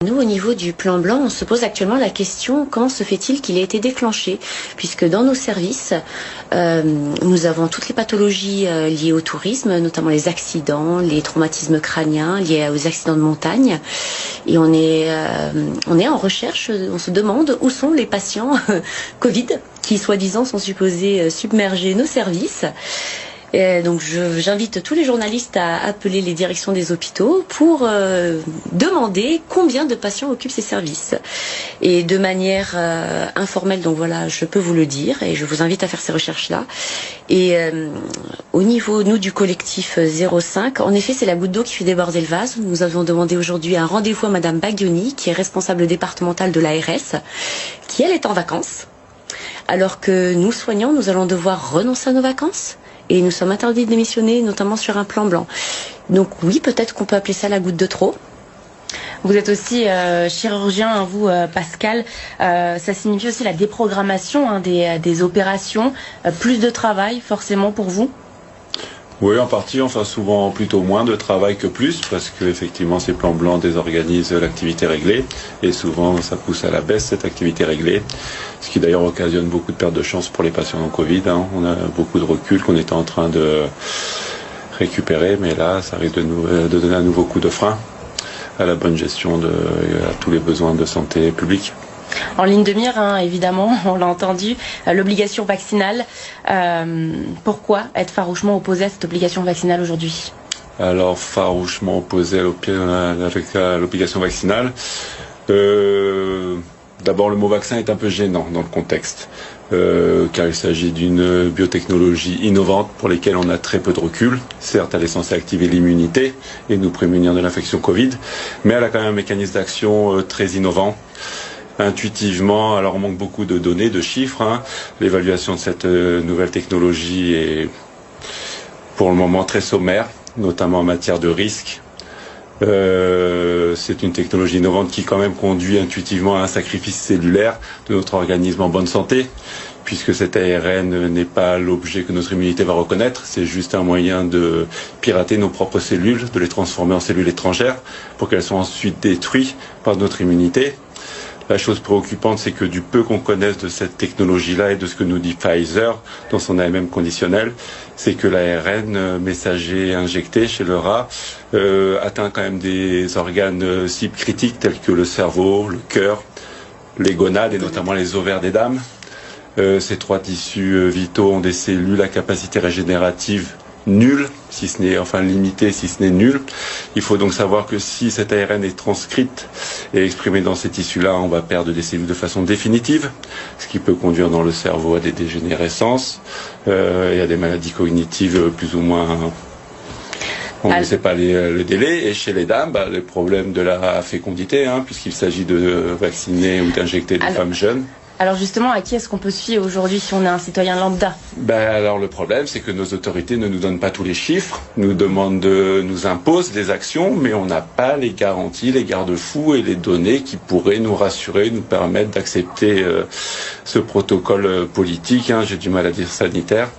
Nous, au niveau du plan blanc, on se pose actuellement la question comment se fait-il qu'il ait été déclenché, puisque dans nos services, nous avons toutes les pathologies liées au tourisme, notamment les accidents, les traumatismes crâniens liés aux accidents de montagne, et on est en recherche, on se demande où sont les patients Covid qui, soi-disant, sont supposés submerger nos services. Donc j'invite tous les journalistes à appeler les directions des hôpitaux pour demander combien de patients occupent ces services. Et de manière informelle, donc voilà, je peux vous le dire et je vous invite à faire ces recherches-là. Et au niveau, nous, du collectif 05, en effet, c'est la goutte d'eau qui fait déborder le vase. Nous avons demandé aujourd'hui un rendez-vous à Madame Baglioni, qui est responsable départementale de l'ARS, qui, elle, est en vacances. Alors que nous, soignants, nous allons devoir renoncer à nos vacances. Et nous sommes interdits de démissionner, notamment sur un plan blanc. Donc oui, peut-être qu'on peut appeler ça la goutte de trop. Vous êtes aussi chirurgien, vous, Pascal. Ça signifie aussi la déprogrammation des opérations. Plus de travail, forcément, pour vous? Oui, en partie, enfin souvent plutôt moins de travail que plus, parce que effectivement ces plans blancs désorganisent l'activité réglée, et souvent ça pousse à la baisse cette activité réglée, ce qui d'ailleurs occasionne beaucoup de pertes de chance pour les patients en Covid. On a beaucoup de recul qu'on était en train de récupérer, mais là ça risque de donner un nouveau coup de frein à la bonne gestion à tous les besoins de santé publique. En ligne de mire, évidemment, on l'a entendu, l'obligation vaccinale. Pourquoi être farouchement opposé à cette obligation vaccinale aujourd'hui? Alors, farouchement opposé à l'obligation vaccinale. D'abord, le mot vaccin est un peu gênant dans le contexte, car il s'agit d'une biotechnologie innovante pour laquelle on a très peu de recul. Certes, elle est censée activer l'immunité et nous prémunir de l'infection Covid, mais elle a quand même un mécanisme d'action très innovant. Intuitivement, alors on manque beaucoup de données, de chiffres. L'évaluation de cette nouvelle technologie est pour le moment très sommaire, notamment en matière de risque. C'est une technologie innovante qui quand même conduit intuitivement à un sacrifice cellulaire de notre organisme en bonne santé, puisque cet ARN n'est pas l'objet que notre immunité va reconnaître, c'est juste un moyen de pirater nos propres cellules, de les transformer en cellules étrangères, pour qu'elles soient ensuite détruites par notre immunité. La chose préoccupante, c'est que du peu qu'on connaisse de cette technologie-là et de ce que nous dit Pfizer dans son AMM conditionnel, c'est que l'ARN messager injecté chez le rat atteint quand même des organes cibles critiques tels que le cerveau, le cœur, les gonades et notamment les ovaires des dames. Ces trois tissus vitaux ont des cellules à capacité régénérative nulle, si ce n'est, enfin limitée, si ce n'est nulle. Il faut donc savoir que si cette ARN est transcrite et exprimée dans ces tissus-là, on va perdre des cellules de façon définitive, ce qui peut conduire dans le cerveau à des dégénérescences et à des maladies cognitives plus ou moins... On ne sait pas le délai. Et chez les dames, le problème de la fécondité, puisqu'il s'agit de vacciner ou d'injecter des femmes jeunes. Alors justement, à qui est-ce qu'on peut se fier aujourd'hui si on est un citoyen lambda? Alors le problème, c'est que nos autorités ne nous donnent pas tous les chiffres, nous imposent des actions, mais on n'a pas les garanties, les garde-fous et les données qui pourraient nous rassurer, nous permettre d'accepter ce protocole politique, j'ai du mal à dire sanitaire.